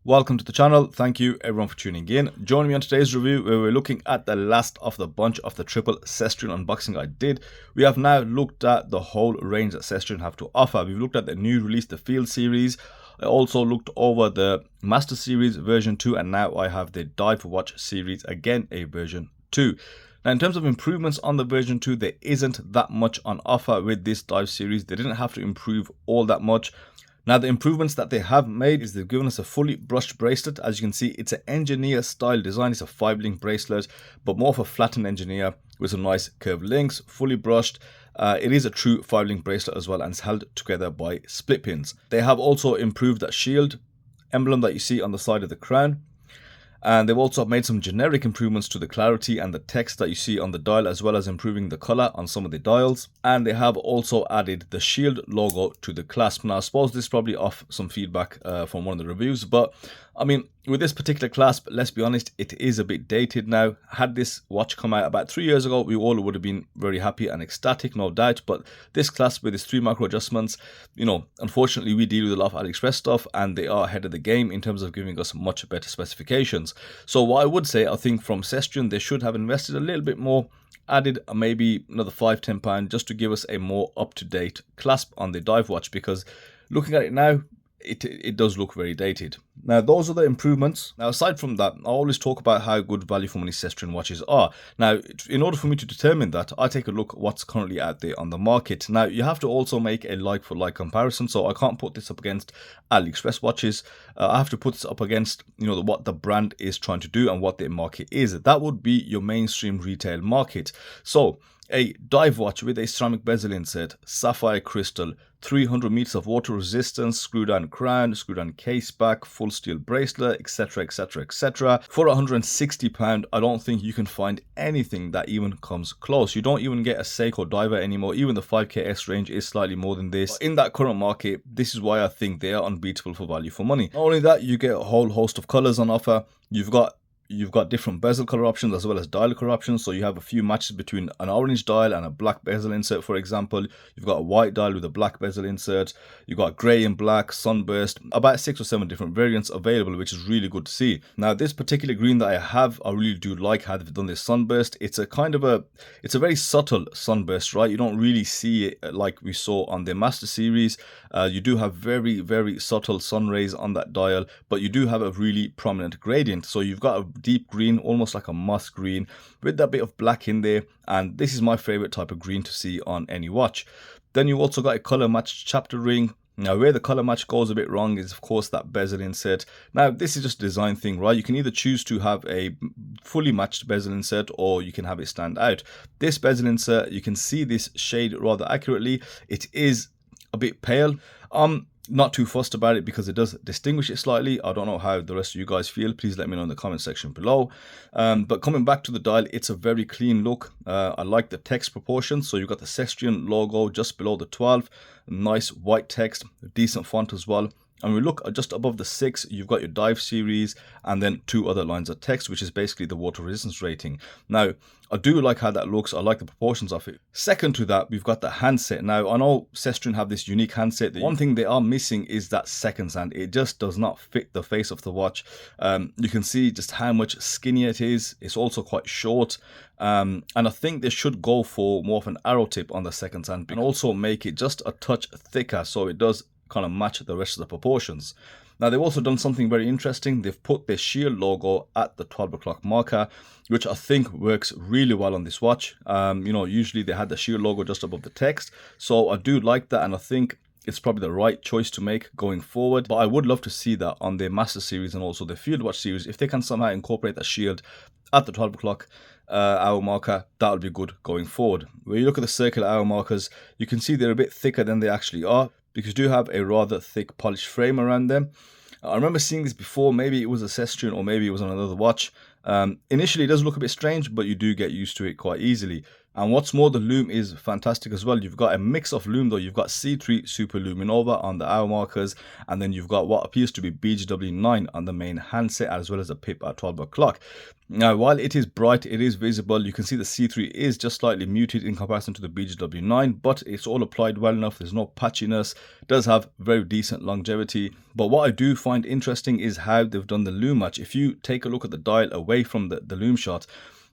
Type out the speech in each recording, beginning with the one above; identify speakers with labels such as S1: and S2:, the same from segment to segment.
S1: Welcome to the channel. Thank you everyone for tuning in. Join me on today's review where we're looking at the last of the bunch of the triple Cestrian unboxing I did. We have now looked at the whole range that Cestrian have to offer. We've looked at the new release, the Field series. I also looked over the Master series version 2, and now I have the Dive Watch series, again a version 2. Now, in terms of improvements on the version 2, there isn't that much on offer with this Dive series. They didn't have to improve all that much. Now, the improvements that they have made is they've given us a fully brushed bracelet. As you can see, it's an engineer style design. It's a 5-link bracelet, but more of a flattened engineer with some nice curved links, fully brushed. It is a true 5-link bracelet as well, and it's held together by split pins. They have also improved that shield emblem that you see on the side of the crown. And they've also made some generic improvements to the clarity and the text that you see on the dial, as well as improving the color on some of the dials. And they have also added the shield logo to the clasp. Now, I suppose this is probably off some feedback from one of the reviews, but I mean, with this particular clasp, let's be honest, it is a bit dated now. Had this watch come out about 3 years ago, we all would have been very happy and ecstatic, no doubt. But this clasp with its 3 macro adjustments, unfortunately, we deal with a lot of AliExpress stuff, and they are ahead of the game in terms of giving us much better specifications. So what I would say, I think from Cestrian, they should have invested a little bit more, added maybe another £5–10 just to give us a more up-to-date clasp on the dive watch, because looking at it now, it does look very dated. Now, those are the improvements. Now, aside from that, I always talk about how good value for money Cestrian watches are. Now, in order for me to determine that, I take a look at what's currently out there on the market. Now, you have to also make a like-for-like comparison, so I can't put this up against AliExpress watches. I have to put this up against what the brand is trying to do and what their market is. That would be your mainstream retail market. So a dive watch with a ceramic bezel insert, sapphire crystal, 300 meters of water resistance, screw down crown, screw down case back, full steel bracelet, etc, etc, etc. For £160, I don't think you can find anything that even comes close. You don't even get a Seiko diver anymore. Even the 5KS range is slightly more than this. But in that current market, this is why I think they are unbeatable for value for money. Not only that, you get a whole host of colors on offer. You've got different bezel color options as well as dial color options. So you have a few matches between an orange dial and a black bezel insert, for example. You've got a white dial with a black bezel insert. You've got gray and black, sunburst, about 6 or 7 different variants available, which is really good to see. Now, this particular green that I have, I really do like how they've done this sunburst. It's a very subtle sunburst, right? You don't really see it like we saw on the Master series. You do have very, very subtle sun rays on that dial, but you do have a really prominent gradient. So you've got a deep green, almost like a moss green, with that bit of black in there, and this is my favorite type of green to see on any watch. Then you also got a color matched chapter ring. Now, where the color match goes a bit wrong is, of course, that bezel insert. Now, this is just a design thing, right? You can either choose to have a fully matched bezel insert, or you can have it stand out. This bezel insert, you can see this shade rather accurately. It is a bit pale. Not too fussed about it because it does distinguish it slightly. I don't know how the rest of you guys feel. Please let me know in the comment section below. But coming back to the dial, it's a very clean look. I like the text proportions. So you've got the Cestrian logo just below the 12. Nice white text, decent font as well. And we look just above the 6, you've got your Dive series and then 2 other lines of text, which is basically the water resistance rating. Now, I do like how that looks. I like the proportions of it. Second to that, we've got the handset. Now, I know Cestrian have this unique handset. The one thing they are missing is that second hand. It just does not fit the face of the watch. You can see just how much skinnier it is. It's also quite short. And I think they should go for more of an arrow tip on the second hand and also make it just a touch thicker so it does kind of match the rest of the proportions. Now, they've also done something very interesting. They've put the shield logo at the 12 o'clock marker, which I think works really well on this watch. Usually they had the shield logo just above the text, so I do like that, and I think it's probably the right choice to make going forward. But I would love to see that on the Master series and also the Field Watch series. If they can somehow incorporate that shield at the 12 o'clock hour marker, that would be good going forward. When you look at the circular hour markers, you can see they're a bit thicker than they actually are, because you do have a rather thick polished frame around them. I remember seeing this before. Maybe it was a Cestrian or maybe it was on another watch. Initially, it does look a bit strange, but you do get used to it quite easily. And what's more, the lume is fantastic as well. You've got a mix of lume though. You've got C3 Super Luminova on the hour markers, and then you've got what appears to be BGW9 on the main handset, as well as a pip at 12 o'clock. Now, while it is bright, it is visible. You can see the C3 is just slightly muted in comparison to the BGW9, but it's all applied well enough. There's no patchiness. It does have very decent longevity. But what I do find interesting is how they've done the lume match. If you take a look at the dial away from the lume shot,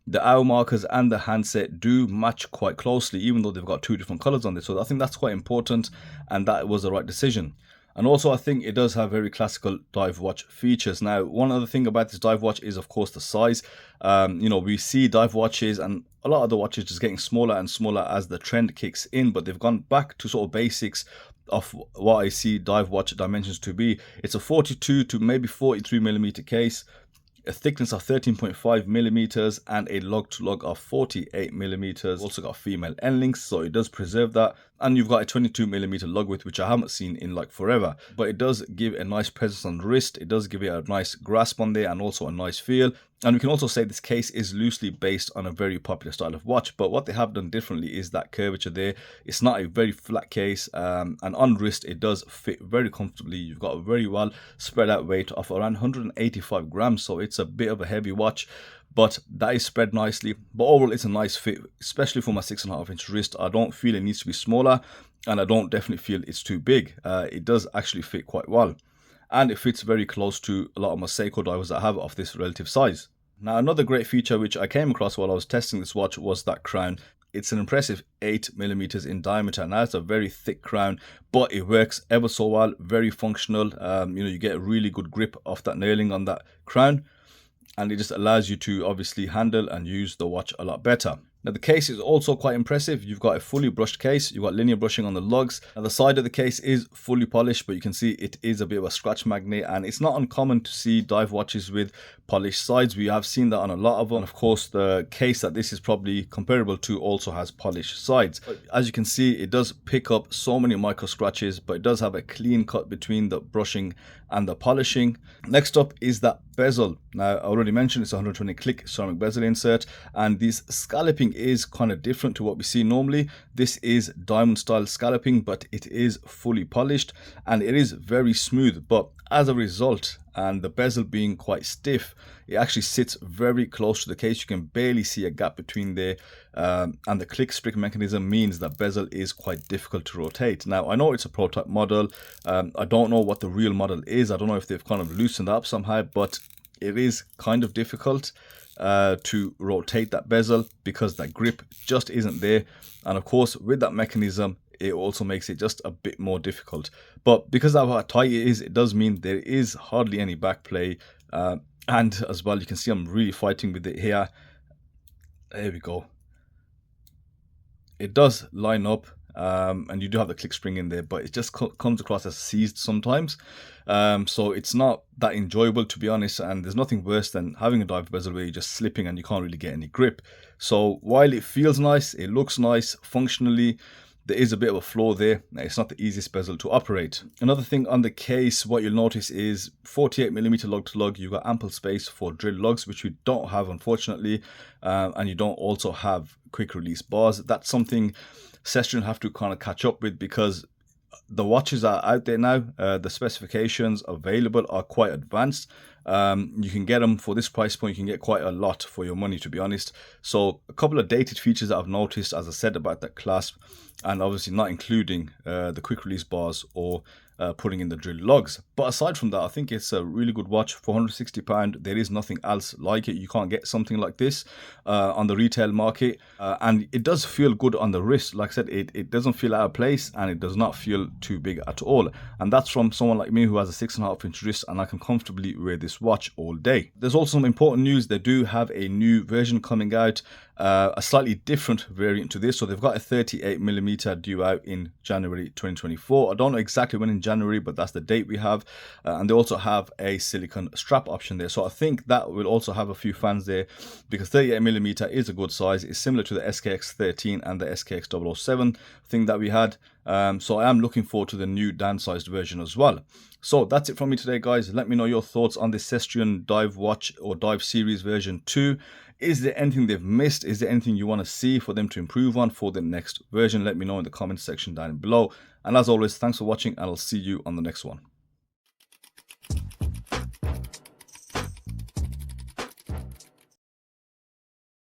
S1: the hour markers and the handset do match quite closely, even though they've got two different colors on this. So I think that's quite important, and that was the right decision. And also, I think it does have very classical dive watch features. Now, one other thing about this dive watch is, of course, the size. You know, we see dive watches and a lot of the watches just getting smaller and smaller as the trend kicks in, but they've gone back to sort of basics of what I see dive watch dimensions to be. It's a 42 to maybe 43 millimeter case, a thickness of 13.5 millimeters, and a lug to lug of 48 millimeters. Also got female end links, so it does preserve that. And you've got a 22 millimeter lug width, which I haven't seen in like forever, but it does give a nice presence on the wrist. It does give it a nice grasp on there and also a nice feel. And we can also say this case is loosely based on a very popular style of watch, but what they have done differently is that curvature there. It's not a very flat case, and on wrist it does fit very comfortably. You've got a very well spread out weight of around 185 grams, so it's a bit of a heavy watch, but that is spread nicely. But overall, it's a nice fit, especially for my 6.5 inch wrist. I don't feel it needs to be smaller, and I don't definitely feel it's too big. It does actually fit quite well, and it fits very close to a lot of my Seiko divers that have of this relative size. Now, another great feature which I came across while I was testing this watch was that crown. It's an impressive 8 millimeters in diameter. Now, it's a very thick crown, but it works ever so well, very functional. You know, you get a really good grip off that nailing on that crown, and it just allows you to obviously handle and use the watch a lot better. Now, the case is also quite impressive. You've got a fully brushed case. You've got linear brushing on the lugs. Now, the side of the case is fully polished, but you can see it is a bit of a scratch magnet, and it's not uncommon to see dive watches with polished sides. We have seen that on a lot of them. Of course, the case that this is probably comparable to also has polished sides. But as you can see, it does pick up so many micro scratches, but it does have a clean cut between the brushing and the polishing. Next up is that bezel. Now, I already mentioned it's a 120 click ceramic bezel insert, and this scalloping is kind of different to what we see normally. This is diamond style scalloping, but it is fully polished and it is very smooth. But as a result, and the bezel being quite stiff, it actually sits very close to the case. You can barely see a gap between there, and the click spring mechanism means that bezel is quite difficult to rotate. Now, I know it's a prototype model. I don't know what the real model is. I don't know if they've kind of loosened up somehow, but it is kind of difficult to rotate that bezel because that grip just isn't there. And of course, with that mechanism, it also makes it just a bit more difficult. But because of how tight it is, it does mean there is hardly any back play. And as well, you can see I'm really fighting with it here. There we go. It does line up, and you do have the click spring in there, but it just comes across as seized sometimes. So it's not that enjoyable, to be honest, and there's nothing worse than having a dive bezel where you're just slipping and you can't really get any grip. So while it feels nice, it looks nice functionally, there is a bit of a flaw there. It's not the easiest bezel to operate. Another thing on the case, what you'll notice is 48mm lug to lug. You've got ample space for drill lugs, which we don't have, unfortunately, and you don't also have quick release bars. That's something Cestrian have to kind of catch up with, because the watches are out there now. The specifications available are quite advanced. You can get them for this price point. You can get quite a lot for your money, to be honest. So a couple of dated features that I've noticed, as I said, about that clasp, and obviously not including the quick release bars or putting in the drill lugs. But aside from that, I think it's a really good watch for £160. There is nothing else like it. You can't get something like this on the retail market, and it does feel good on the wrist. Like I said, it doesn't feel out of place, and it does not feel too big at all. And that's from someone like me who has a 6.5 inch wrist, and I can comfortably wear this watch all day. There's also some important news. They do have a new version coming out, a slightly different variant to this. So they've got a 38mm due out in January 2024. I don't know exactly when in January, but that's the date we have. And they also have a silicone strap option there. So I think that will also have a few fans there, because 38mm is a good size. It's similar to the SKX 13 and the SKX 007 thing that we had. So I am looking forward to the new downsized version as well. So that's it from me today, guys. Let me know your thoughts on the Cestrian Dive watch, or Dive series version 2. Is there anything they've missed? Is there anything you want to see for them to improve on for the next version? Let me know in the comment section down below. And as always, thanks for watching, and I'll see you on the next one.